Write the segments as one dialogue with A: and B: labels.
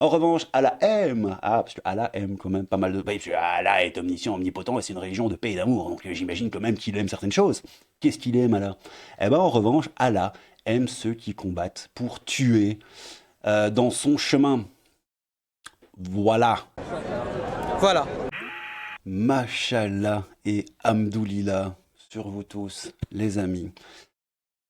A: En revanche, Allah aime, parce que Allah aime quand même pas mal de... Parce que Allah est omniscient, omnipotent, et c'est une religion de paix et d'amour, donc j'imagine quand même qu'il aime certaines choses. Qu'est-ce qu'il aime, Allah? Eh ben, en revanche, Allah aime ceux qui combattent pour tuer dans son chemin. Voilà.
B: Voilà.
A: Mashallah et Hamdoulillah sur vous tous, les amis.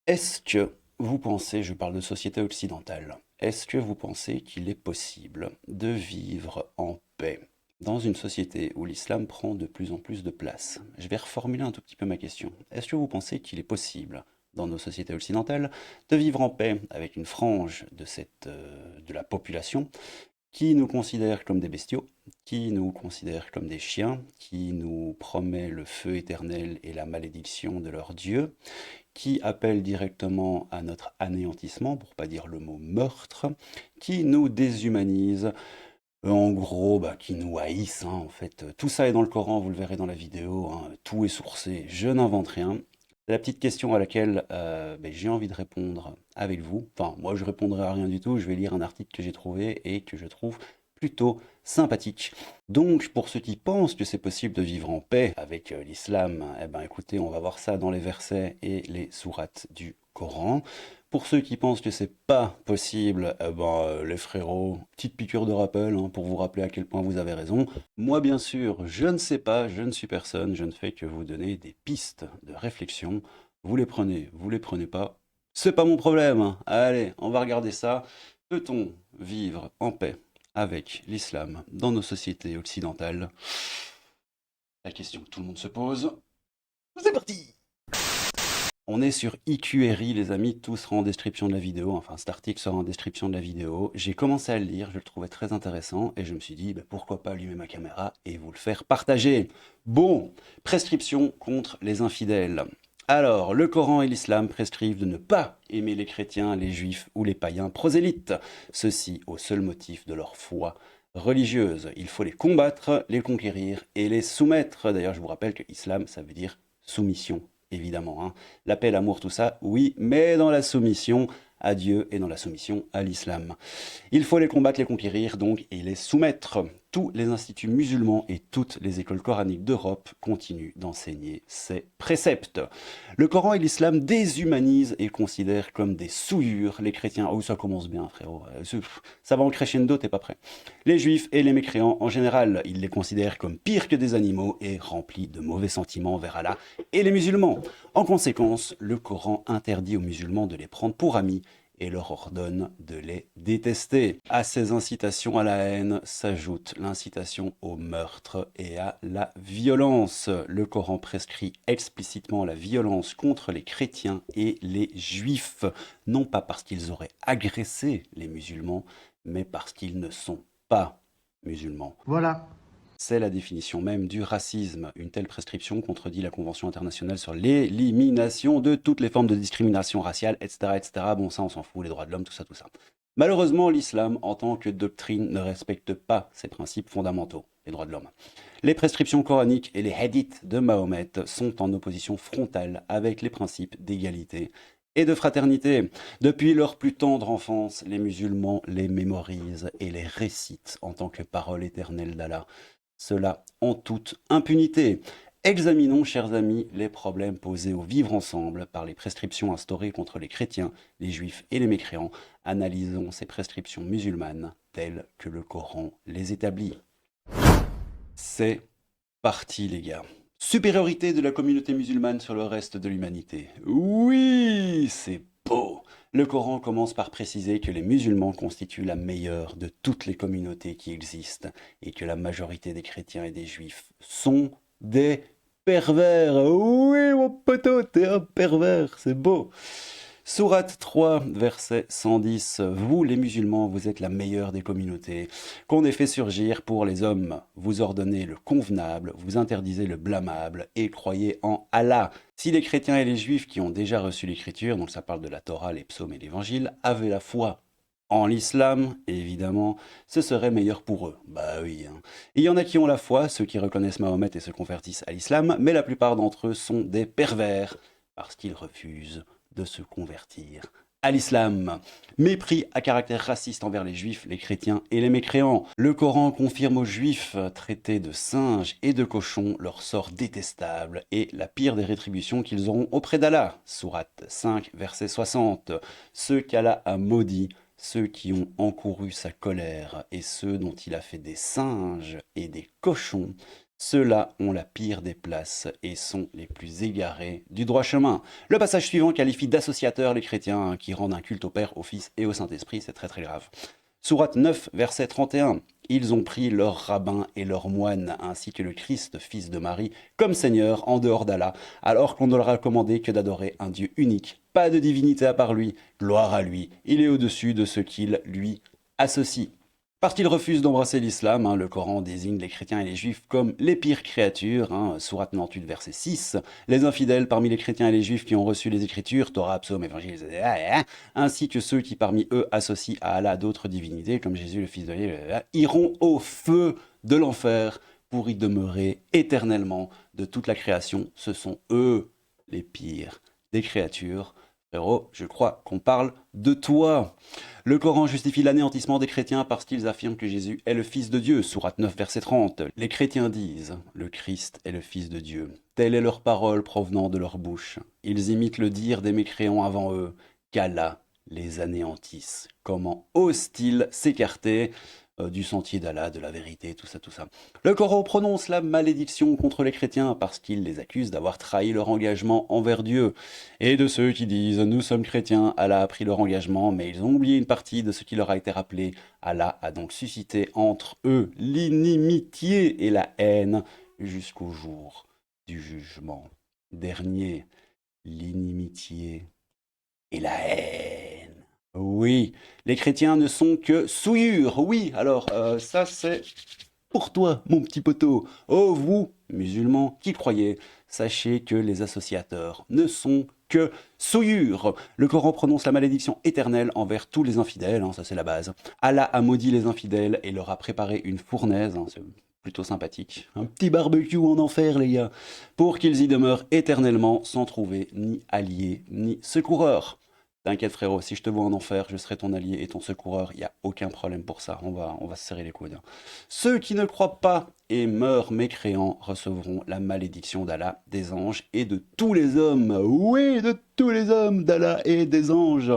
A: Est-ce que vous pensez, je parle de société occidentale, est-ce que vous pensez qu'il est possible de vivre en paix dans une société où l'islam prend de plus en plus de place? Je vais reformuler un tout petit peu ma question. Est-ce que vous pensez qu'il est possible dans nos sociétés occidentales de vivre en paix avec une frange de la population qui nous considère comme des bestiaux, qui nous considère comme des chiens, qui nous promet le feu éternel et la malédiction de leur Dieu, qui appelle directement à notre anéantissement, pour pas dire le mot meurtre, qui nous déshumanise, en gros, qui nous haïssent, hein, en fait. Tout ça est dans le Coran, vous le verrez dans la vidéo, hein, tout est sourcé, je n'invente rien. C'est la petite question à laquelle j'ai envie de répondre avec vous. Enfin, moi je répondrai à rien du tout, je vais lire un article que j'ai trouvé et que je trouve plutôt sympathique. Donc, pour ceux qui pensent que c'est possible de vivre en paix avec l'islam, eh ben écoutez, on va voir ça dans les versets et les sourates du Coran. Pour ceux qui pensent que c'est pas possible, les frérots, petite piqûre de rappel hein, pour vous rappeler à quel point vous avez raison. Moi, bien sûr, je ne sais pas, je ne suis personne, je ne fais que vous donner des pistes de réflexion. Vous les prenez pas, c'est pas mon problème, hein. Allez, on va regarder ça. Peut-on vivre en paix avec l'islam dans nos sociétés occidentales? La question que tout le monde se pose. C'est parti! On est sur IQRI, les amis, tout sera en description de la vidéo, enfin cet article sera en description de la vidéo. J'ai commencé à le lire, je le trouvais très intéressant, et je me suis dit, pourquoi pas allumer ma caméra et vous le faire partager. Bon, prescription contre les infidèles. Alors, le Coran et l'islam prescrivent de ne pas aimer les chrétiens, les juifs ou les païens prosélytes, ceci au seul motif de leur foi religieuse. Il faut les combattre, les conquérir et les soumettre. D'ailleurs, je vous rappelle que islam, ça veut dire soumission évidemment. Hein. La paix, l'amour, tout ça, oui, mais dans la soumission à Dieu et dans la soumission à l'islam. Il faut les combattre, les conquérir, donc, et les soumettre. Tous les instituts musulmans et toutes les écoles coraniques d'Europe continuent d'enseigner ces préceptes. Le Coran et l'islam déshumanisent et considèrent comme des souillures les chrétiens. Oh, ça commence bien, frérot. Ça va en crescendo, t'es pas prêt. Les juifs et les mécréants en général, ils les considèrent comme pires que des animaux et remplis de mauvais sentiments vers Allah et les musulmans. En conséquence, le Coran interdit aux musulmans de les prendre pour amis et leur ordonne de les détester. À ces incitations à la haine s'ajoute l'incitation au meurtre et à la violence. Le Coran prescrit explicitement la violence contre les chrétiens et les juifs, non pas parce qu'ils auraient agressé les musulmans, mais parce qu'ils ne sont pas musulmans.
C: Voilà.
A: C'est la définition même du racisme. Une telle prescription contredit la Convention internationale sur l'élimination de toutes les formes de discrimination raciale, etc., etc. Bon, ça, on s'en fout, les droits de l'homme, tout ça, tout ça. Malheureusement, l'islam, en tant que doctrine, ne respecte pas ces principes fondamentaux, les droits de l'homme. Les prescriptions coraniques et les hadiths de Mahomet sont en opposition frontale avec les principes d'égalité et de fraternité. Depuis leur plus tendre enfance, les musulmans les mémorisent et les récitent en tant que parole éternelle d'Allah. Cela en toute impunité. Examinons, chers amis, les problèmes posés au vivre ensemble par les prescriptions instaurées contre les chrétiens, les juifs et les mécréants. Analysons ces prescriptions musulmanes telles que le Coran les établit. C'est parti, les gars. Supériorité de la communauté musulmane sur le reste de l'humanité. Oui, c'est beau. Le Coran commence par préciser que les musulmans constituent la meilleure de toutes les communautés qui existent et que la majorité des chrétiens et des juifs sont des pervers. Oui, mon poteau, t'es un pervers, c'est beau. Sourate 3, verset 110. Vous, les musulmans, vous êtes la meilleure des communautés, qu'on ait fait surgir pour les hommes. Vous ordonnez le convenable, vous interdisez le blâmable et croyez en Allah. Si les chrétiens et les juifs qui ont déjà reçu l'écriture, donc ça parle de la Torah, les psaumes et l'évangile, avaient la foi en l'islam, évidemment, ce serait meilleur pour eux. Bah oui. Hein. Il y en a qui ont la foi, ceux qui reconnaissent Mahomet et se convertissent à l'islam, mais la plupart d'entre eux sont des pervers parce qu'ils refusent de se convertir à l'islam. Mépris à caractère raciste envers les juifs, les chrétiens et les mécréants. Le Coran confirme aux juifs traités de singes et de cochons leur sort détestable et la pire des rétributions qu'ils auront auprès d'Allah. Sourate 5, verset 60. Ceux qu'Allah a maudits, ceux qui ont encouru sa colère et ceux dont il a fait des singes et des cochons, ceux-là ont la pire des places et sont les plus égarés du droit chemin. Le passage suivant qualifie d'associateurs les chrétiens qui rendent un culte au Père, au Fils et au Saint-Esprit, c'est très très grave. Sourate 9, verset 31. Ils ont pris leurs rabbins et leurs moines, ainsi que le Christ, fils de Marie, comme Seigneur en dehors d'Allah, alors qu'on ne leur a commandé que d'adorer un Dieu unique. Pas de divinité à part lui, gloire à lui, il est au-dessus de ce qu'il lui associe. Parce qu'ils refusent d'embrasser l'islam, le Coran désigne les chrétiens et les juifs comme les pires créatures, sourate 98, verset 6. Les infidèles parmi les chrétiens et les juifs qui ont reçu les Écritures, Torah, Psaume, Évangile, ainsi que ceux qui parmi eux associent à Allah d'autres divinités, comme Jésus, le Fils de Dieu, iront au feu de l'enfer pour y demeurer éternellement. De toute la création, ce sont eux les pires des créatures. Frérot, je crois qu'on parle de toi. Le Coran justifie l'anéantissement des chrétiens parce qu'ils affirment que Jésus est le Fils de Dieu, sourate 9, verset 30. Les chrétiens disent « Le Christ est le Fils de Dieu ». Telle est leur parole provenant de leur bouche. Ils imitent le dire des mécréants avant eux, qu'Allah les anéantisse. Comment osent-ils s'écarter du sentier d'Allah, de la vérité, tout ça, tout ça. Le Coran prononce la malédiction contre les chrétiens parce qu'il les accuse d'avoir trahi leur engagement envers Dieu. Et de ceux qui disent « Nous sommes chrétiens, Allah a pris leur engagement, mais ils ont oublié une partie de ce qui leur a été rappelé. Allah a donc suscité entre eux l'inimitié et la haine jusqu'au jour du jugement dernier. » L'inimitié et la haine. Oui, les chrétiens ne sont que souillures. Oui, alors ça c'est pour toi, mon petit poteau. Oh, vous, musulmans, qui croyez, sachez que les associateurs ne sont que souillures. Le Coran prononce la malédiction éternelle envers tous les infidèles, ça c'est la base. Allah a maudit les infidèles et leur a préparé une fournaise, c'est plutôt sympathique. Un petit barbecue en enfer, les gars, pour qu'ils y demeurent éternellement sans trouver ni alliés ni secoureurs. T'inquiète frérot, si je te vois en enfer, je serai ton allié et ton secoureur, il n'y a aucun problème pour ça, on va se serrer les coudes. Ceux qui ne croient pas et meurent mécréants recevront la malédiction d'Allah, des anges et de tous les hommes. Oui, de tous les hommes d'Allah et des anges.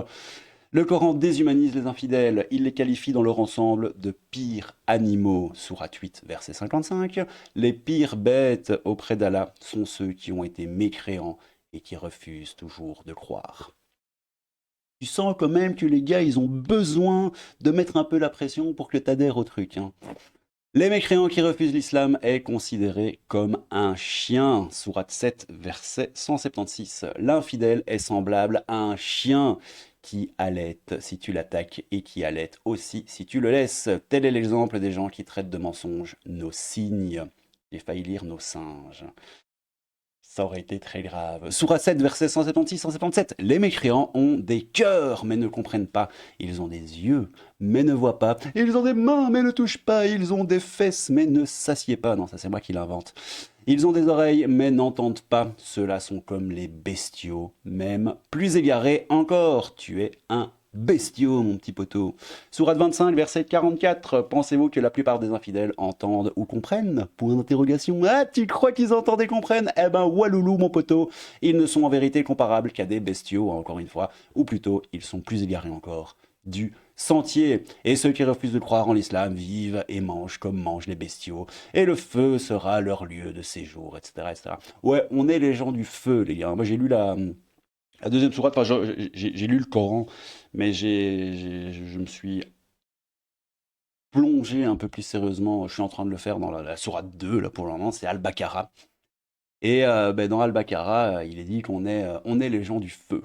A: Le Coran déshumanise les infidèles, il les qualifie dans leur ensemble de pires animaux. Sourate 8, verset 55. Les pires bêtes auprès d'Allah sont ceux qui ont été mécréants et qui refusent toujours de croire. Tu sens quand même que les gars, ils ont besoin de mettre un peu la pression pour que tu adhères au truc. Les mécréants qui refusent l'islam est considéré comme un chien. Sourate 7, verset 176. L'infidèle est semblable à un chien qui allaite si tu l'attaques et qui allaite aussi si tu le laisses. Tel est l'exemple des gens qui traitent de mensonges nos signes. J'ai failli lire nos singes. Ça aurait été très grave. Sourate 7, versets 176-177. Les mécréants ont des cœurs, mais ne comprennent pas. Ils ont des yeux, mais ne voient pas. Ils ont des mains, mais ne touchent pas. Ils ont des fesses, mais ne s'assiedent pas. Non, ça c'est moi qui l'invente. Ils ont des oreilles, mais n'entendent pas. Ceux-là sont comme les bestiaux, même plus égarés encore. Tu es un bestiaux, mon petit poteau. Sourate 25, verset 44. Pensez-vous que la plupart des infidèles entendent ou comprennent? Point d'interrogation. Ah, tu crois qu'ils entendent et comprennent? Eh ben, waloulou, mon poteau. Ils ne sont en vérité comparables qu'à des bestiaux, encore une fois. Ou plutôt, ils sont plus égarés encore du sentier. Et ceux qui refusent de croire en l'islam vivent et mangent comme mangent les bestiaux. Et le feu sera leur lieu de séjour, etc., etc. Ouais, on est les gens du feu, les gars. Moi, j'ai lu la deuxième sourate, enfin, j'ai lu le Coran, mais je me suis plongé un peu plus sérieusement. Je suis en train de le faire dans la sourate 2, là, pour le moment, c'est Al-Baqarah. Et dans Al-Baqarah, il est dit qu'on est, on est les gens du feu,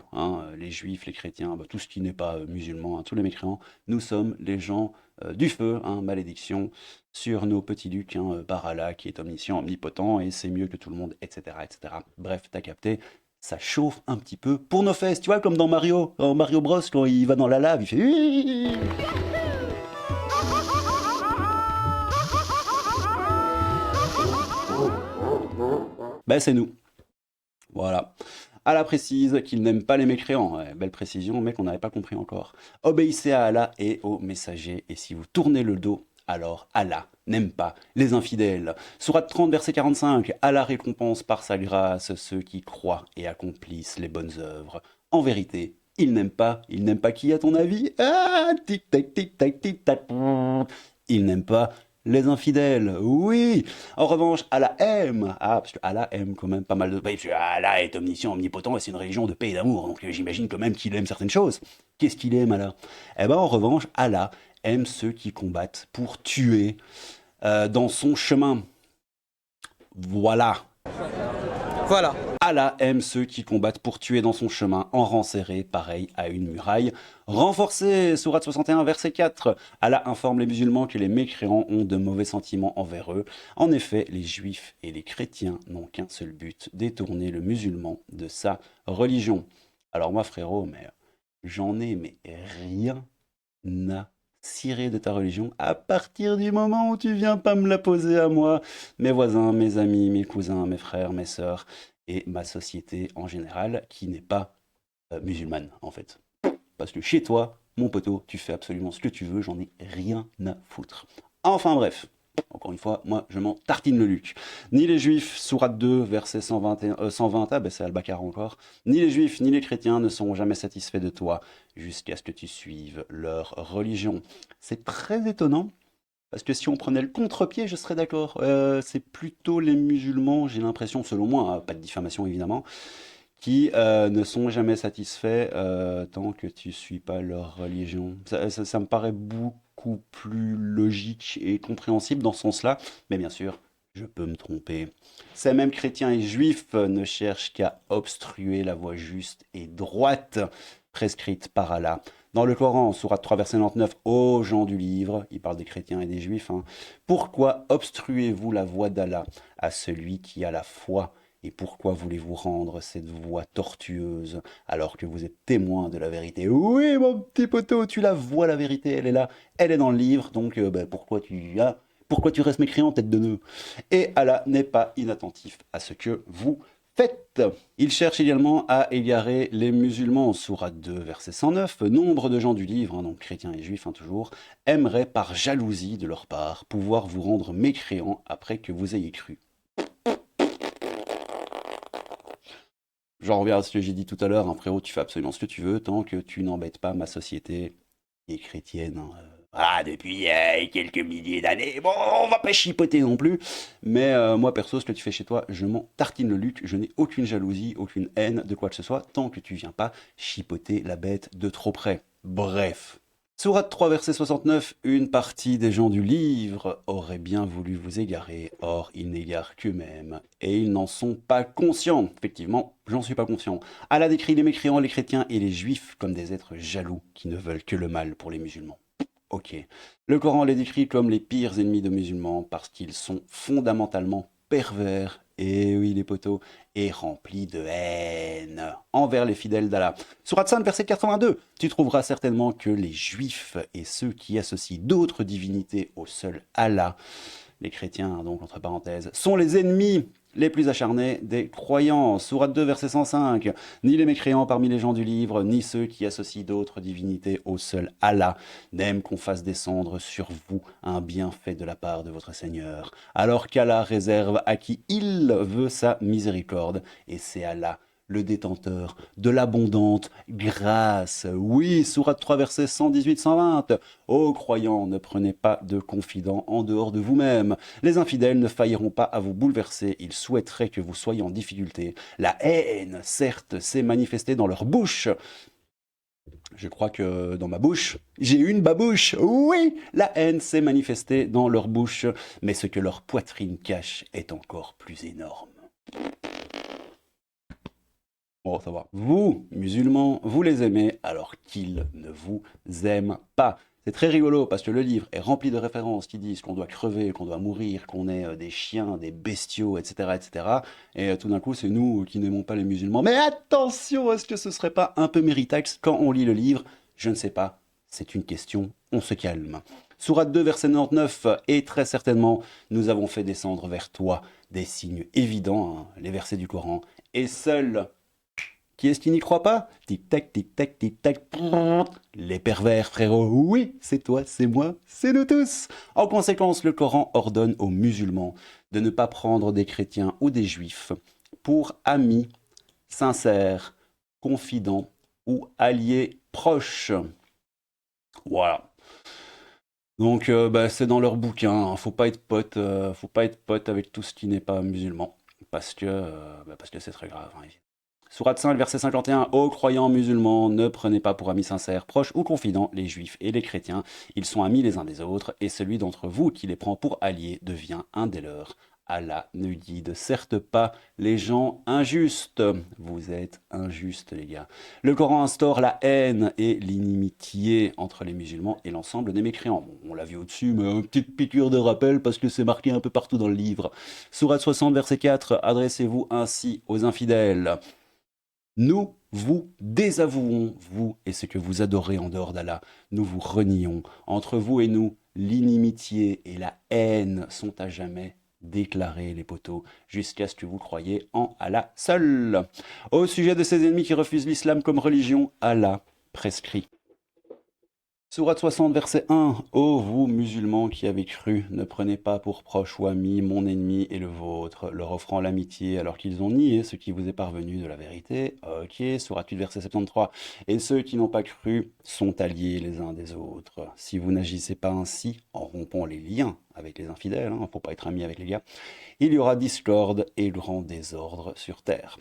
A: les juifs, les chrétiens, tout ce qui n'est pas musulman, tous les mécréants. Nous sommes les gens du feu, malédiction sur nos petits ducs, par Allah qui est omniscient, omnipotent, et c'est mieux que tout le monde, etc., etc. Bref, t'as capté. Ça chauffe un petit peu pour nos fesses, tu vois, comme dans Mario Bros, quand il va dans la lave, il fait... Ben c'est nous. Voilà. Allah précise qu'il n'aime pas les mécréants. Ouais, belle précision, mec, on n'avait pas compris encore. Obéissez à Allah et aux messagers, et si vous tournez le dos, alors Allah n'aime pas les infidèles. Sourate 30, verset 45. Allah récompense par sa grâce ceux qui croient et accomplissent les bonnes œuvres. En vérité, il n'aime pas qui à ton avis? Ah, tic-tac, tic-tac, tic-tac. Il n'aime pas les infidèles, oui. En revanche, Allah aime. Ah, parce que Allah aime quand même pas mal de... Parce que Allah est omniscient, omnipotent, et c'est une religion de paix et d'amour. Donc j'imagine quand même qu'il aime certaines choses. Qu'est-ce qu'il aime, Allah? Eh ben, en revanche, Allah aime ceux qui combattent pour tuer dans son chemin. Voilà.
B: Voilà.
A: Allah aime ceux qui combattent pour tuer dans son chemin en rang serré, pareil à une muraille renforcée. Sourate 61, verset 4. Allah informe les musulmans que les mécréants ont de mauvais sentiments envers eux. En effet, les juifs et les chrétiens n'ont qu'un seul but, détourner le musulman de sa religion. Alors moi, frérot, mais j'en ai mais rien à cirer de ta religion à partir du moment où tu viens pas me la poser à moi, mes voisins, mes amis, mes cousins, mes frères, mes sœurs et ma société en général qui n'est pas musulmane en fait. Parce que chez toi, mon poteau, tu fais absolument ce que tu veux, j'en ai rien à foutre. Enfin bref, encore une fois, moi je m'en tartine le Luc. Ni les juifs, sourate 2, verset 120, ah ben c'est Al-Baqarah encore, ni les juifs ni les chrétiens ne seront jamais satisfaits de toi jusqu'à ce que tu suives leur religion. C'est très étonnant. Parce que si on prenait le contre-pied, je serais d'accord. C'est plutôt les musulmans, j'ai l'impression, selon moi, hein, pas de diffamation évidemment, qui ne sont jamais satisfaits tant que tu suis pas leur religion. Ça me paraît beaucoup plus logique et compréhensible dans ce sens-là, mais bien sûr, je peux me tromper. Ces mêmes chrétiens et juifs ne cherchent qu'à obstruer la voie juste et droite prescrite par Allah. Dans le Coran, sourate 3, verset 99, ô gens du livre, il parle des chrétiens et des juifs, hein, pourquoi obstruez-vous la voie d'Allah à celui qui a la foi? Et pourquoi voulez-vous rendre cette voie tortueuse alors que vous êtes témoin de la vérité? Oui, mon petit poteau, tu la vois, la vérité, elle est là, elle est dans le livre, donc pourquoi tu restes mécréant, tête de nœud? Et Allah n'est pas inattentif à ce que vous faites. Il cherche également à égarer les musulmans. Sourate 2, verset 109. Nombre de gens du livre, hein, donc chrétiens et juifs, hein, toujours, aimeraient par jalousie de leur part pouvoir vous rendre mécréants après que vous ayez cru. J'en reviens à ce que j'ai dit tout à l'heure, hein, frérot, tu fais absolument ce que tu veux tant que tu n'embêtes pas ma société qui est chrétienne. Hein, depuis quelques milliers d'années. Bon, on va pas chipoter non plus. Mais moi, perso, ce que tu fais chez toi, je m'en tartine le Luc. Je n'ai aucune jalousie, aucune haine de quoi que ce soit, tant que tu viens pas chipoter la bête de trop près. Bref. Sourate 3, verset 69, une partie des gens du livre auraient bien voulu vous égarer, or ils n'égarent qu'eux-mêmes, et ils n'en sont pas conscients. Effectivement, j'en suis pas conscient. Allah décrit les mécréants, les chrétiens et les juifs comme des êtres jaloux qui ne veulent que le mal pour les musulmans. Ok. Le Coran les décrit comme les pires ennemis de musulmans parce qu'ils sont fondamentalement pervers, et oui les poteaux, et remplis de haine envers les fidèles d'Allah. Sourate 5, verset 82, tu trouveras certainement que les juifs et ceux qui associent d'autres divinités au seul Allah, les chrétiens donc entre parenthèses, sont les ennemis les plus acharnés des croyants. Sourate 2, verset 105. Ni les mécréants parmi les gens du livre, ni ceux qui associent d'autres divinités au seul Allah, n'aiment qu'on fasse descendre sur vous un bienfait de la part de votre Seigneur, alors qu'Allah réserve à qui il veut sa miséricorde, et c'est Allah le détenteur de l'abondante grâce. Oui, sourate 3, verset 118-120. Ô croyants, ne prenez pas de confidents en dehors de vous-même. Les infidèles ne failliront pas à vous bouleverser, ils souhaiteraient que vous soyez en difficulté. La haine, certes, s'est manifestée dans leur bouche. Je crois que dans ma bouche, j'ai une babouche. Oui, la haine s'est manifestée dans leur bouche, mais ce que leur poitrine cache est encore plus énorme. Bon, ça va. Vous, musulmans, vous les aimez alors qu'ils ne vous aiment pas. C'est très rigolo parce que le livre est rempli de références qui disent qu'on doit crever, qu'on doit mourir, qu'on est des chiens, des bestiaux, etc. etc. Et tout d'un coup, c'est nous qui n'aimons pas les musulmans. Mais attention, est-ce que ce serait pas un peu méritax quand on lit le livre? Je ne sais pas. C'est une question, on se calme. Sourate 2, verset 99, et très certainement, nous avons fait descendre vers toi des signes évidents, hein, les versets du Coran, et seul Qui est-ce qui n'y croit pas? Tic-tac, tic-tac, tic-tac. Les pervers, frérot. Oui, c'est toi, c'est moi, c'est nous tous. En conséquence, le Coran ordonne aux musulmans de ne pas prendre des chrétiens ou des juifs pour amis sincères, confidents ou alliés proches. Voilà. Donc, c'est dans leur bouquin, hein. Faut pas être pote avec tout ce qui n'est pas musulman, parce que c'est très grave, hein. Sourate 5, verset 51. Ô croyants musulmans, ne prenez pas pour amis sincères, proches ou confidents les juifs et les chrétiens. Ils sont amis les uns des autres, et celui d'entre vous qui les prend pour alliés devient un des leurs. Allah ne guide certes pas les gens injustes. Vous êtes injustes, les gars. Le Coran instaure la haine et l'inimitié entre les musulmans et l'ensemble des mécréants. Bon, on l'a vu au-dessus, mais une petite piqûre de rappel parce que c'est marqué un peu partout dans le livre. Sourate 60, verset 4. Adressez-vous ainsi aux infidèles. Nous vous désavouons, vous et ce que vous adorez en dehors d'Allah. Nous vous renions. Entre vous et nous, l'inimitié et la haine sont à jamais déclarés, les poteaux, jusqu'à ce que vous croyiez en Allah seul. Au sujet de ces ennemis qui refusent l'islam comme religion, Allah prescrit. Sourate 60, verset 1. Ô vous, musulmans qui avez cru, ne prenez pas pour proche ou ami mon ennemi et le vôtre, leur offrant l'amitié alors qu'ils ont nié ce qui vous est parvenu de la vérité. Ok, Sourate 8, verset 73. Et ceux qui n'ont pas cru sont alliés les uns des autres. Si vous n'agissez pas ainsi, en rompant les liens avec les infidèles, hein, faut pas être ami avec les gars, il y aura discorde et grand désordre sur terre.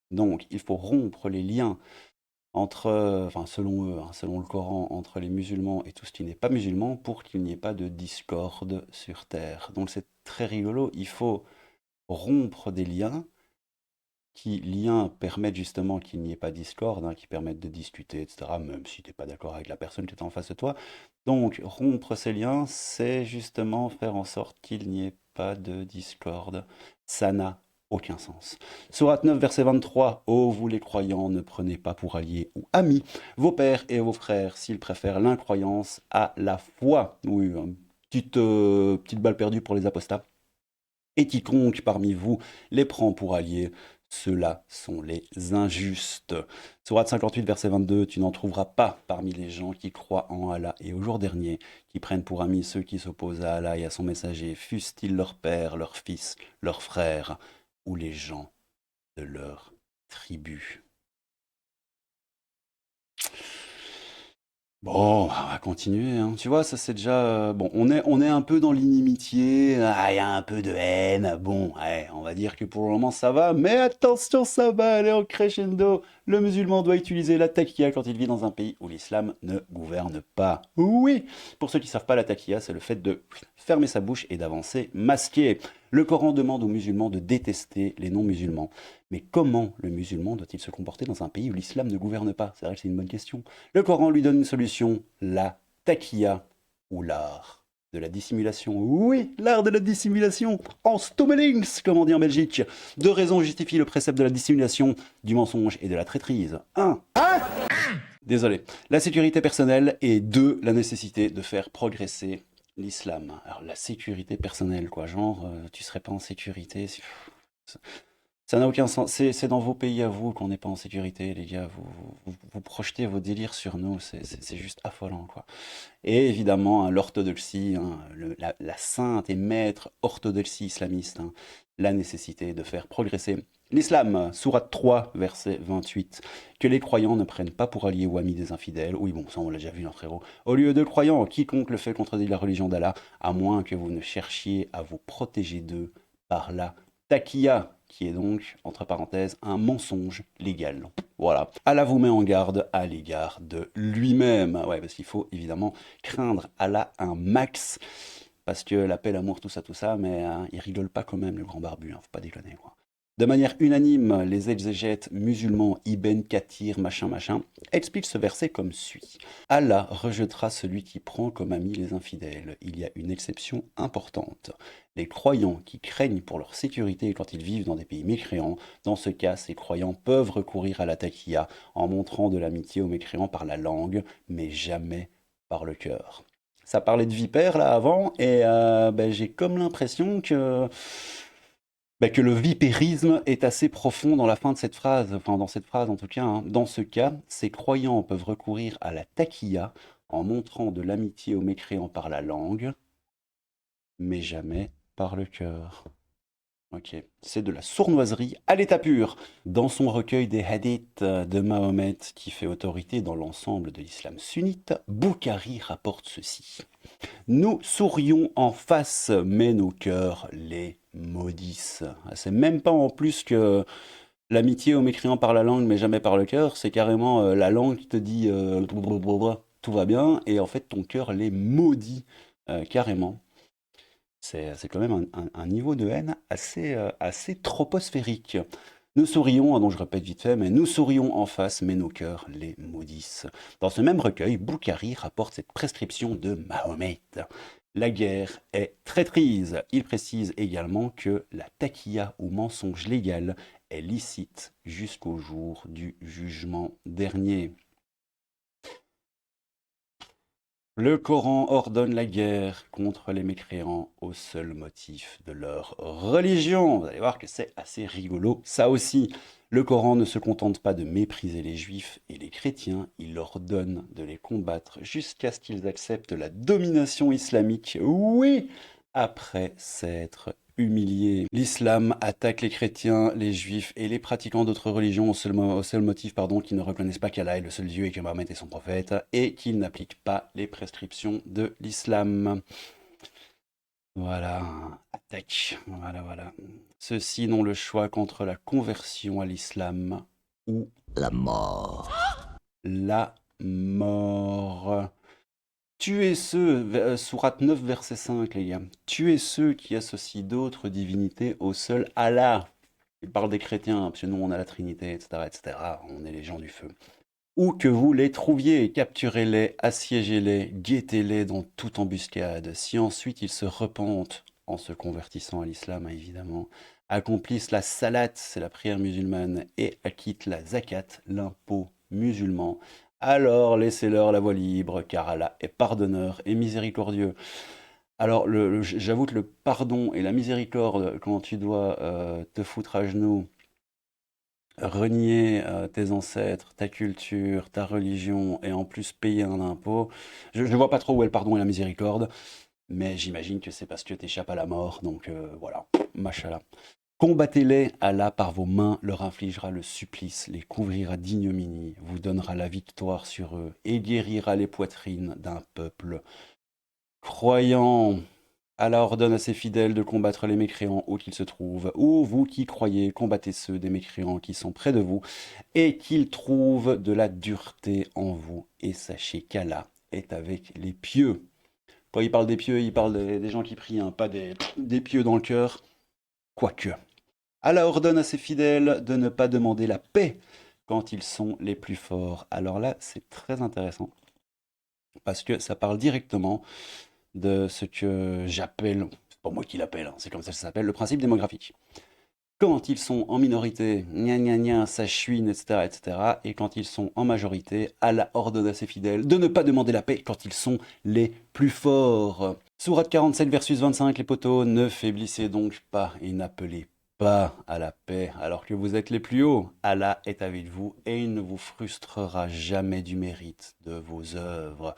A: Donc, il faut rompre les liens selon eux, hein, selon le Coran, entre les musulmans et tout ce qui n'est pas musulman, pour qu'il n'y ait pas de discorde sur terre. Donc c'est très rigolo, il faut rompre des liens liens permettent justement qu'il n'y ait pas de discorde, hein, qui permettent de discuter, etc., même si tu n'es pas d'accord avec la personne qui est en face de toi. Donc rompre ces liens, c'est justement faire en sorte qu'il n'y ait pas de discorde. Ça n'a aucun sens. Sourate 9, verset 23. Ô vous les croyants, ne prenez pas pour alliés ou amis vos pères et vos frères s'ils préfèrent l'incroyance à la foi. Oui, une petite balle perdue pour les apostats. Et quiconque parmi vous les prend pour alliés, ceux-là sont les injustes. Sourate 58, verset 22. Tu n'en trouveras pas parmi les gens qui croient en Allah et au jour dernier, qui prennent pour amis ceux qui s'opposent à Allah et à son messager, fussent-ils leur père, leur fils, leur frère, ou les gens de leur tribu. Bon, on va continuer, hein. Tu vois, ça c'est déjà... bon, on est un peu dans l'inimitié, il y a un peu de haine. Bon, ouais, on va dire que pour le moment ça va, mais attention, ça va aller en crescendo. Le musulman doit utiliser la taqiyya quand il vit dans un pays où l'islam ne gouverne pas. Oui, pour ceux qui ne savent pas, la taqiyya, c'est le fait de fermer sa bouche et d'avancer masqué. Le Coran demande aux musulmans de détester les non-musulmans. Mais comment le musulman doit-il se comporter dans un pays où l'islam ne gouverne pas? C'est vrai que c'est une bonne question. Le Coran lui donne une solution, la taqiyya, ou l'art de la dissimulation. Oui, l'art de la dissimulation, en stommelings, comme on dit en Belgique. Deux raisons justifient le précepte de la dissimulation, du mensonge et de la traîtrise. 1. Désolé. La sécurité personnelle, et 2. La nécessité de faire progresser l'islam. Alors la sécurité personnelle, quoi, genre, tu serais pas en sécurité si... Ça n'a aucun sens. C'est dans vos pays à vous qu'on n'est pas en sécurité, les gars. Vous projetez vos délires sur nous. C'est juste affolant, quoi. Et évidemment, hein, l'orthodoxie, hein, la sainte et maître orthodoxie islamiste, hein, la nécessité de faire progresser l'islam. Sourate 3, verset 28. Que les croyants ne prennent pas pour alliés ou amis des infidèles. Oui, bon, ça on l'a déjà vu, notre héros. Au lieu de croyants, quiconque le fait contredit la religion d'Allah, à moins que vous ne cherchiez à vous protéger d'eux par la taqiyya, qui est donc, entre parenthèses, un mensonge légal. Voilà. Allah vous met en garde à l'égard de lui-même. Ouais, parce qu'il faut évidemment craindre Allah un max, parce que la paix, l'amour, tout ça, mais il rigole pas quand même, le grand barbu, hein, faut pas déconner, quoi. De manière unanime, les exégètes musulmans Ibn Kathir, machin, expliquent ce verset comme suit. Allah rejettera celui qui prend comme ami les infidèles. Il y a une exception importante. Les croyants qui craignent pour leur sécurité quand ils vivent dans des pays mécréants, dans ce cas, ces croyants peuvent recourir à la taqiyya en montrant de l'amitié aux mécréants par la langue, mais jamais par le cœur. Ça parlait de vipères là avant, et j'ai comme l'impression que Bah, que le vipérisme est assez profond dans la fin de cette phrase, enfin dans cette phrase en tout cas, hein. Dans ce cas, ces croyants peuvent recourir à la taquilla en montrant de l'amitié aux mécréants par la langue, mais jamais par le cœur. Ok, c'est de la sournoiserie à l'état pur. Dans son recueil des hadiths de Mahomet, qui fait autorité dans l'ensemble de l'islam sunnite, Boukhari rapporte ceci. Nous sourions en face, mais nos cœurs les maudissent. Ah, c'est même pas en plus que l'amitié aux mécréants par la langue, mais jamais par le cœur. C'est carrément la langue qui te dit tout va bien, et en fait ton cœur les maudit carrément. C'est quand même un niveau de haine assez troposphérique. Nous sourions, donc je répète vite fait, mais nous sourions en face, mais nos cœurs les maudissent. Dans ce même recueil, Boukhari rapporte cette prescription de Mahomet. La guerre est traîtrise. Il précise également que la taquilla ou mensonge légal est licite jusqu'au jour du jugement dernier. Le Coran ordonne la guerre contre les mécréants au seul motif de leur religion. Vous allez voir que c'est assez rigolo, ça aussi. Le Coran ne se contente pas de mépriser les juifs et les chrétiens, il leur donne de les combattre jusqu'à ce qu'ils acceptent la domination islamique. Oui, après s'être humiliés. L'islam attaque les chrétiens, les juifs et les pratiquants d'autres religions au seul motif qu'ils ne reconnaissent pas qu'Allah est le seul Dieu et que Mahomet est son prophète et qu'ils n'appliquent pas les prescriptions de l'islam. Voilà, attaque. Voilà. Ceux-ci n'ont le choix qu'entre la conversion à l'islam ou
C: la mort.
A: La mort. Tuez ceux, sourate 9, verset 5, les gars. Tuez ceux qui associent d'autres divinités au seul Allah. Il parle des chrétiens, parce que nous on a la Trinité, etc., etc. On est les gens du feu. Où que vous les trouviez, capturez-les, assiégez-les, guettez-les dans toute embuscade. Si ensuite ils se repentent, en se convertissant à l'islam évidemment, accomplissent la salat, c'est la prière musulmane, et acquittent la zakat, l'impôt musulman, alors laissez-leur la voie libre, car Allah est pardonneur et miséricordieux. Alors, j'avoue que le pardon et la miséricorde, quand tu dois te foutre à genoux, renier tes ancêtres, ta culture, ta religion, et en plus payer un impôt, je ne vois pas trop où est le pardon et la miséricorde, mais j'imagine que c'est parce que tu échappes à la mort, donc voilà, machallah. Combattez-les, Allah par vos mains leur infligera le supplice, les couvrira d'ignominie, vous donnera la victoire sur eux et guérira les poitrines d'un peuple croyant. Allah ordonne à ses fidèles de combattre les mécréants où qu'ils se trouvent, ou vous qui croyez, combattez ceux des mécréants qui sont près de vous, et qu'ils trouvent de la dureté en vous, et sachez qu'Allah est avec les pieux. Quand il parle des pieux, il parle des gens qui prient, hein, pas des pieux dans le cœur, quoique. Allah ordonne à ses fidèles de ne pas demander la paix quand ils sont les plus forts. Alors là, c'est très intéressant, parce que ça parle directement de ce que j'appelle, c'est pas moi qui l'appelle, hein, c'est comme ça que ça s'appelle, le principe démographique. Quand ils sont en minorité, ça chouine, etc., etc., et quand ils sont en majorité, Allah ordonne à ses fidèles de ne pas demander la paix quand ils sont les plus forts. Sourate 47, versus 25, les poteaux, ne faiblissez donc pas et n'appelez pas à la paix alors que vous êtes les plus hauts. Allah est avec vous et il ne vous frustrera jamais du mérite de vos œuvres.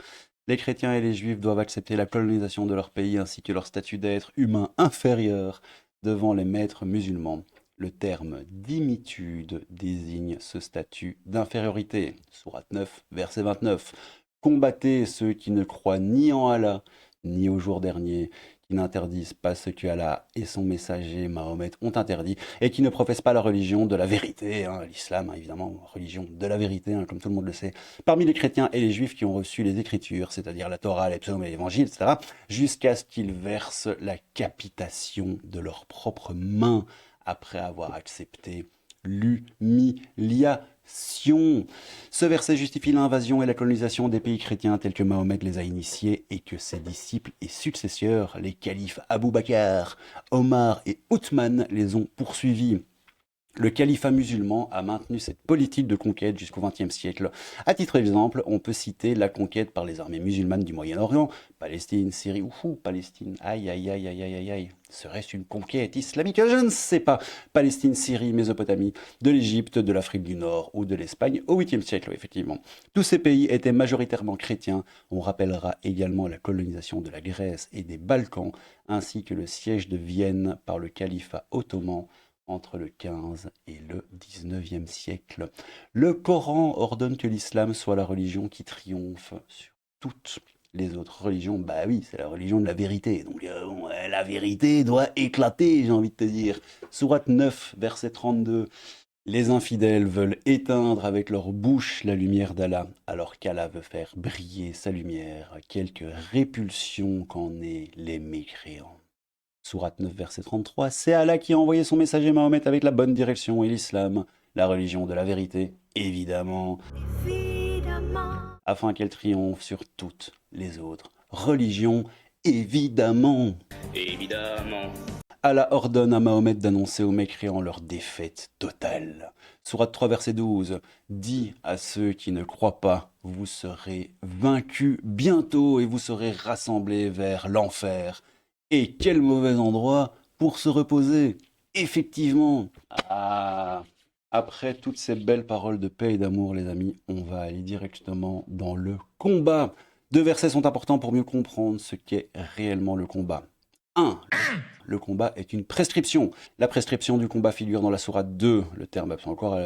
A: Les chrétiens et les juifs doivent accepter la colonisation de leur pays ainsi que leur statut d'être humain inférieur devant les maîtres musulmans. Le terme dhimitude désigne ce statut d'infériorité. Sourate 9, verset 29. Combattez ceux qui ne croient ni en Allah, ni au jour dernier, qui n'interdisent pas ce que Allah et son messager Mahomet ont interdit, et qui ne professent pas la religion de la vérité, hein, l'islam, hein, évidemment, religion de la vérité, hein, comme tout le monde le sait, parmi les chrétiens et les juifs qui ont reçu les Écritures, c'est-à-dire la Torah, les psaumes et l'Évangile, etc., jusqu'à ce qu'ils versent la capitation de leurs propres mains après avoir accepté l'humiliation. Ce verset justifie l'invasion et la colonisation des pays chrétiens tels que Mahomet les a initiés et que ses disciples et successeurs, les califes Abou Bakr, Omar et Othman, les ont poursuivis. Le califat musulman a maintenu cette politique de conquête jusqu'au XXe siècle. À titre d'exemple, on peut citer la conquête par les armées musulmanes du Moyen-Orient, Palestine, Syrie, Palestine, aïe aïe aïe aïe aïe aïe aïe, serait-ce une conquête islamique? Je ne sais pas. Palestine, Syrie, Mésopotamie, de l'Égypte, de l'Afrique du Nord ou de l'Espagne au 8e siècle, effectivement. Tous ces pays étaient majoritairement chrétiens. On rappellera également la colonisation de la Grèce et des Balkans, ainsi que le siège de Vienne par le califat ottoman entre le 15 et le 19e siècle. Le Coran ordonne que l'islam soit la religion qui triomphe sur toutes les autres religions. Bah oui, c'est la religion de la vérité. Donc la vérité doit éclater, j'ai envie de te dire. Sourate 9, verset 32. Les infidèles veulent éteindre avec leur bouche la lumière d'Allah, alors qu'Allah veut faire briller sa lumière. Quelque répulsion qu'en aient les mécréants. Sourate 9, verset 33, c'est Allah qui a envoyé son messager Mahomet avec la bonne direction et l'islam, la religion de la vérité, évidemment, afin qu'elle triomphe sur toutes les autres religions, évidemment. Allah ordonne à Mahomet d'annoncer aux mécréants leur défaite totale. Sourate 3, verset 12, dit à ceux qui ne croient pas, vous serez vaincus bientôt et vous serez rassemblés vers l'enfer. Et quel mauvais endroit pour se reposer. Effectivement. Après toutes ces belles paroles de paix et d'amour, les amis, on va aller directement dans le combat. 2 versets sont importants pour mieux comprendre ce qu'est réellement le combat. 1. Le combat est une prescription. La prescription du combat figure dans la sourate 2. Le terme, c'est encore,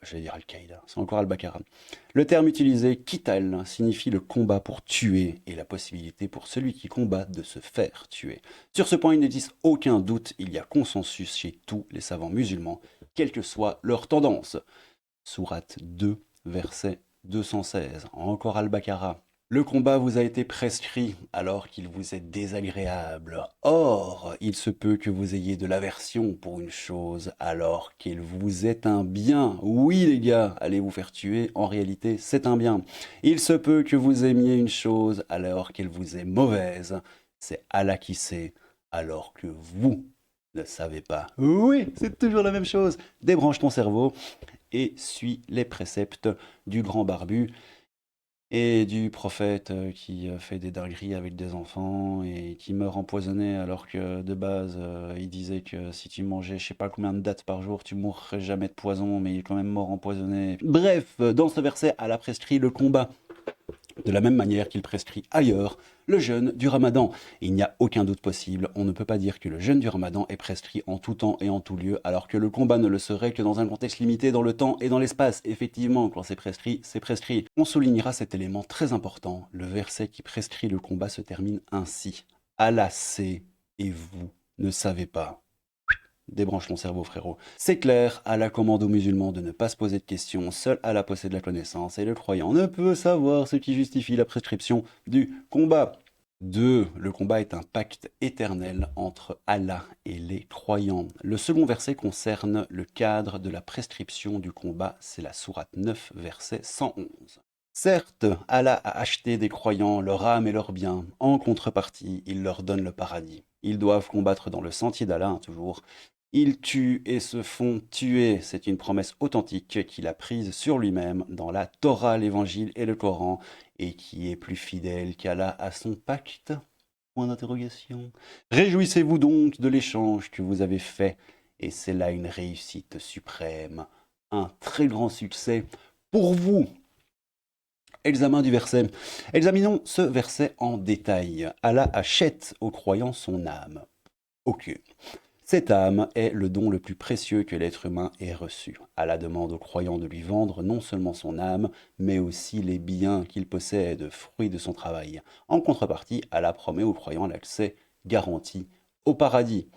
A: j'allais dire Al-Qaïda, c'est encore Al-Baqarah. Le terme utilisé, qital, signifie le combat pour tuer et la possibilité pour celui qui combat de se faire tuer. Sur ce point, il n'existe aucun doute, il y a consensus chez tous les savants musulmans, quelle que soit leur tendance. Sourate 2, verset 216, encore Al-Baqarah. Le combat vous a été prescrit alors qu'il vous est désagréable. Or, il se peut que vous ayez de l'aversion pour une chose alors qu'il vous est un bien. Oui les gars, allez vous faire tuer, en réalité c'est un bien. Il se peut que vous aimiez une chose alors qu'elle vous est mauvaise. C'est Allah qui sait, alors que vous ne savez pas. Oui, c'est toujours la même chose. Débranche ton cerveau et suis les préceptes du grand barbu et du prophète qui fait des dingueries avec des enfants et qui meurt empoisonné alors que de base il disait que si tu mangeais je sais pas combien de dattes par jour tu mourrais jamais de poison, mais il est quand même mort empoisonné. Bref, dans ce verset, Allah prescrit le combat de la même manière qu'il prescrit ailleurs le jeûne du Ramadan. Il n'y a aucun doute possible, on ne peut pas dire que le jeûne du Ramadan est prescrit en tout temps et en tout lieu, alors que le combat ne le serait que dans un contexte limité dans le temps et dans l'espace. Effectivement, quand c'est prescrit, c'est prescrit. On soulignera cet élément très important. Le verset qui prescrit le combat se termine ainsi. Allah sait et vous ne savez pas. Débranche ton cerveau, frérot. C'est clair, Allah commande aux musulmans de ne pas se poser de questions, seul Allah possède la connaissance et le croyant ne peut savoir ce qui justifie la prescription du combat. 2. Le combat est un pacte éternel entre Allah et les croyants. Le second verset concerne le cadre de la prescription du combat, c'est la sourate 9, verset 111. Certes, Allah a acheté des croyants leur âme et leurs biens. En contrepartie, il leur donne le paradis. Ils doivent combattre dans le sentier d'Allah, toujours. Ils tuent et se font tuer. C'est une promesse authentique qu'il a prise sur lui-même dans la Torah, l'Évangile et le Coran, et qui est plus fidèle qu'Allah à son pacte. Point d'interrogation. Réjouissez-vous donc de l'échange que vous avez fait, et c'est là une réussite suprême, un très grand succès pour vous. Examen du verset. Examinons ce verset en détail. Allah achète aux croyants son âme. Ok. Cette âme est le don le plus précieux que l'être humain ait reçu. Allah demande aux croyants de lui vendre non seulement son âme, mais aussi les biens qu'il possède, fruits de son travail. En contrepartie, Allah promet aux croyants l'accès garanti au paradis.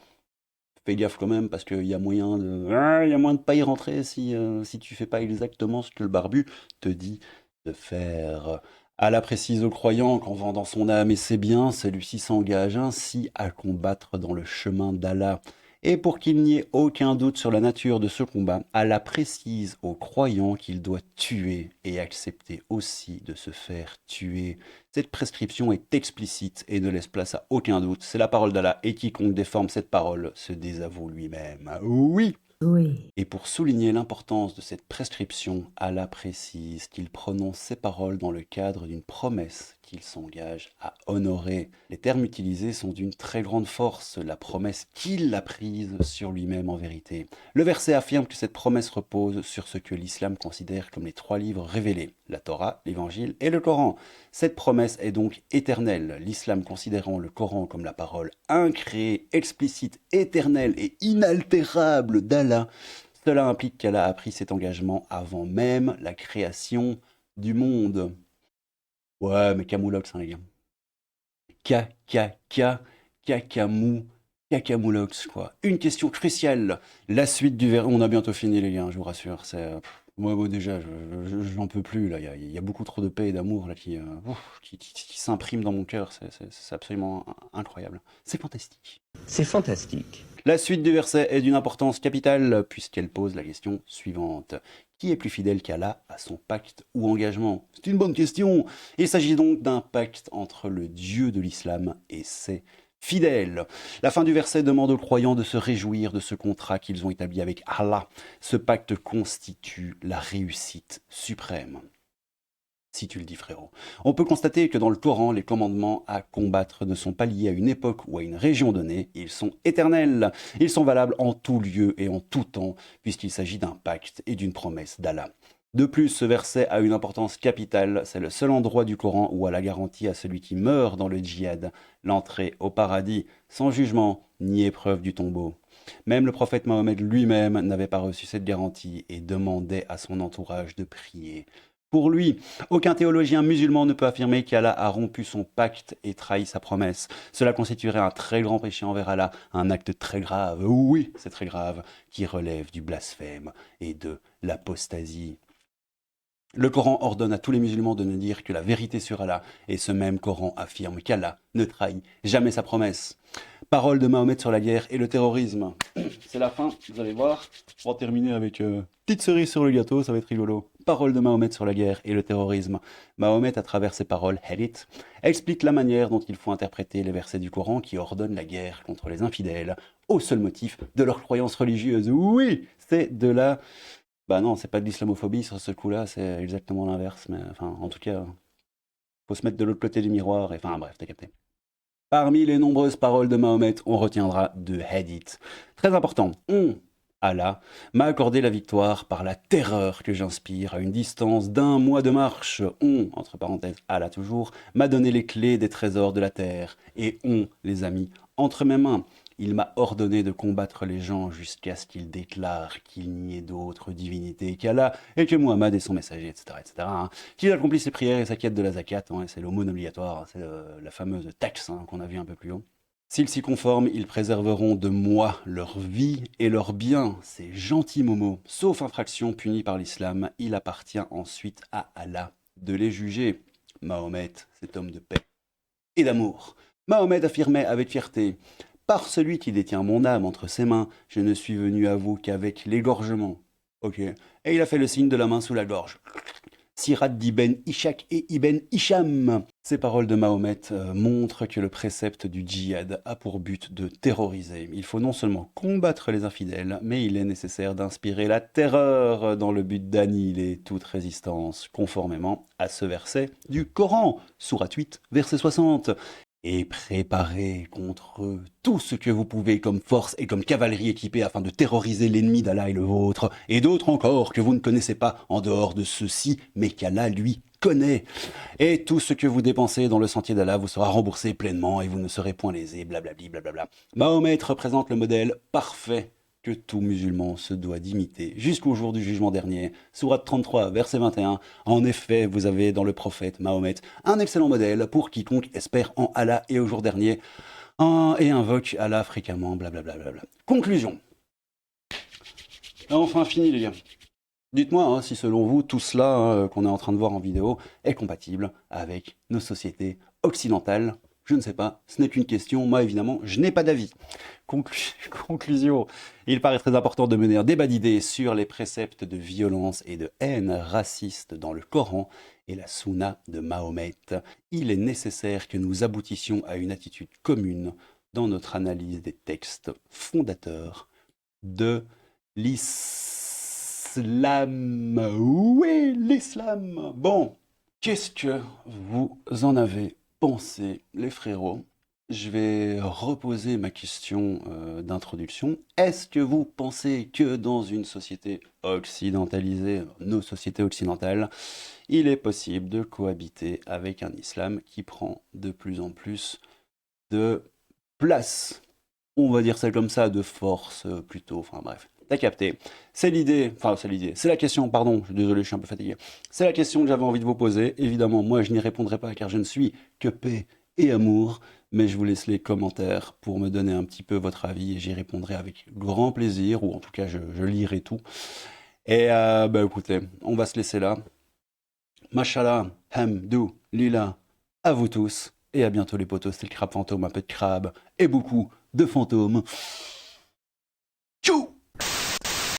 A: Fais gaffe quand même parce qu'il y a moyen de pas y rentrer si tu fais pas exactement ce que le barbu te dit de faire. Allah précise aux croyants qu'en vendant son âme et ses biens, celui-ci s'engage ainsi à combattre dans le chemin d'Allah. Et pour qu'il n'y ait aucun doute sur la nature de ce combat, Allah précise aux croyants qu'il doit tuer et accepter aussi de se faire tuer. Cette prescription est explicite et ne laisse place à aucun doute. C'est la parole d'Allah et quiconque déforme cette parole se désavoue lui-même. Oui!
C: Oui.
A: Et pour souligner l'importance de cette prescription, Allah précise qu'il prononce ces paroles dans le cadre d'une promesse qu'il s'engage à honorer. Les termes utilisés sont d'une très grande force, la promesse qu'il a prise sur lui-même en vérité. Le verset affirme que cette promesse repose sur ce que l'islam considère comme les 3 livres révélés, la Torah, l'Évangile et le Coran. Cette promesse est donc éternelle, l'islam considérant le Coran comme la parole incréée, explicite, éternelle et inaltérable d'Allah. Cela implique qu'Allah a pris cet engagement avant même la création du monde. Ouais, mais Camoulox, hein, les gars. Cacamou, Cacamoulox, quoi. Une question cruciale. La suite du verre. On a bientôt fini, les gars, je vous rassure. Moi, déjà, j'en peux plus, là. Il y a beaucoup trop de paix et d'amour, là, qui s'impriment dans mon cœur. C'est absolument incroyable. C'est fantastique.
D: C'est fantastique.
A: La suite du verset est d'une importance capitale puisqu'elle pose la question suivante. Qui est plus fidèle qu'Allah à son pacte ou engagement? C'est une bonne question. Il s'agit donc d'un pacte entre le Dieu de l'islam et ses fidèles. La fin du verset demande aux croyants de se réjouir de ce contrat qu'ils ont établi avec Allah. Ce pacte constitue la réussite suprême. Si tu le dis, frérot. On peut constater que dans le Coran, les commandements à combattre ne sont pas liés à une époque ou à une région donnée, ils sont éternels. Ils sont valables en tout lieu et en tout temps, puisqu'il s'agit d'un pacte et d'une promesse d'Allah. De plus, ce verset a une importance capitale, c'est le seul endroit du Coran où Allah garantit à celui qui meurt dans le djihad l'entrée au paradis, sans jugement ni épreuve du tombeau. Même le prophète Mahomet lui-même n'avait pas reçu cette garantie et demandait à son entourage de prier. Pour lui, aucun théologien musulman ne peut affirmer qu'Allah a rompu son pacte et trahi sa promesse. Cela constituerait un très grand péché envers Allah, un acte très grave, oui, c'est très grave, qui relève du blasphème et de l'apostasie. Le Coran ordonne à tous les musulmans de ne dire que la vérité sur Allah, et ce même Coran affirme qu'Allah ne trahit jamais sa promesse. Parole de Mahomet sur la guerre et le terrorisme. C'est la fin, vous allez voir. On va terminer avec petite cerise sur le gâteau, ça va être rigolo. Parole de Mahomet sur la guerre et le terrorisme. Mahomet, à travers ses paroles, hadith, explique la manière dont il faut interpréter les versets du Coran qui ordonnent la guerre contre les infidèles, au seul motif de leur croyance religieuse. Oui, c'est de la... Bah non, c'est pas de l'islamophobie sur ce coup-là, c'est exactement l'inverse. Mais enfin, en tout cas, faut se mettre de l'autre côté du miroir. Et enfin, bref, t'as capté. Parmi les nombreuses paroles de Mahomet, on retiendra deux hadiths. Très important. Allah m'a accordé la victoire par la terreur que j'inspire à une distance d'1 mois de marche. Entre parenthèses, Allah toujours, m'a donné les clés des trésors de la terre. Et les a mis entre mes mains. Il m'a ordonné de combattre les gens jusqu'à ce qu'ils déclarent qu'il n'y ait d'autre divinité qu'Allah et que Muhammad est son messager, etc. etc. Qu'il accomplit ses prières et sa quête de la zakat, c'est l'aumône obligatoire, c'est la fameuse taxe qu'on a vu un peu plus haut. S'ils s'y conforment, ils préserveront de moi leur vie et leurs biens, ces gentils momos. Sauf infraction punie par l'islam, il appartient ensuite à Allah de les juger. Mahomet, cet homme de paix et d'amour. Mahomet affirmait avec fierté: par celui qui détient mon âme entre ses mains, je ne suis venu à vous qu'avec l'égorgement. Ok. Et il a fait le signe de la main sous la gorge. Sirat d'Ibn Ishaq et Ibn Hisham. Ces paroles de Mahomet montrent que le précepte du djihad a pour but de terroriser. Il faut non seulement combattre les infidèles, mais il est nécessaire d'inspirer la terreur dans le but d'annihiler toute résistance, conformément à ce verset du Coran, sourate 8, verset 60. Et préparez contre eux tout ce que vous pouvez comme force et comme cavalerie équipée afin de terroriser l'ennemi d'Allah et le vôtre, et d'autres encore que vous ne connaissez pas en dehors de ceux-ci, mais qu'Allah, lui, connaît. Et tout ce que vous dépensez dans le sentier d'Allah vous sera remboursé pleinement et vous ne serez point lésés, blablabli, blablabla. Mahomet représente le modèle parfait que tout musulman se doit d'imiter jusqu'au jour du jugement dernier. Sourate 33, verset 21. En effet, vous avez dans le prophète Mahomet un excellent modèle pour quiconque espère en Allah et au jour dernier et invoque Allah fréquemment, blablabla. Conclusion. Enfin fini, les gars. Dites-moi si selon vous, tout cela qu'on est en train de voir en vidéo est compatible avec nos sociétés occidentales. Je ne sais pas, ce n'est qu'une question. Moi, évidemment, je n'ai pas d'avis. Conclusion. Il paraît très important de mener un débat d'idées sur les préceptes de violence et de haine raciste dans le Coran et la Sunna de Mahomet. Il est nécessaire que nous aboutissions à une attitude commune dans notre analyse des textes fondateurs de l'islam. Oui, l'islam. Bon, qu'est-ce que vous en avez pensé, les frérots? Je vais reposer ma question d'introduction. Est-ce que vous pensez que dans une société occidentalisée, nos sociétés occidentales, il est possible de cohabiter avec un islam qui prend de plus en plus de place? On va dire ça comme ça, de force plutôt, enfin bref. T'as capté. C'est l'idée, enfin c'est l'idée, c'est la question, pardon, je suis désolé, je suis un peu fatigué. C'est la question que j'avais envie de vous poser. Évidemment, moi je n'y répondrai pas car je ne suis que paix et amour, mais je vous laisse les commentaires pour me donner un petit peu votre avis et j'y répondrai avec grand plaisir, ou en tout cas je lirai tout. Et bah écoutez, on va se laisser là. Mashallah, hamdou, lila, à vous tous, et à bientôt les potos, c'était le crabe fantôme, un peu de crabe, et beaucoup de fantômes. Tchou!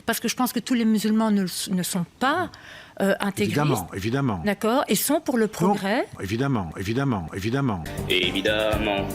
C: Parce que je pense que tous les musulmans ne sont pas intégristes.
D: Évidemment, évidemment.
C: D'accord, et sont pour le progrès.
D: Non, évidemment, évidemment, évidemment.
A: Évidemment.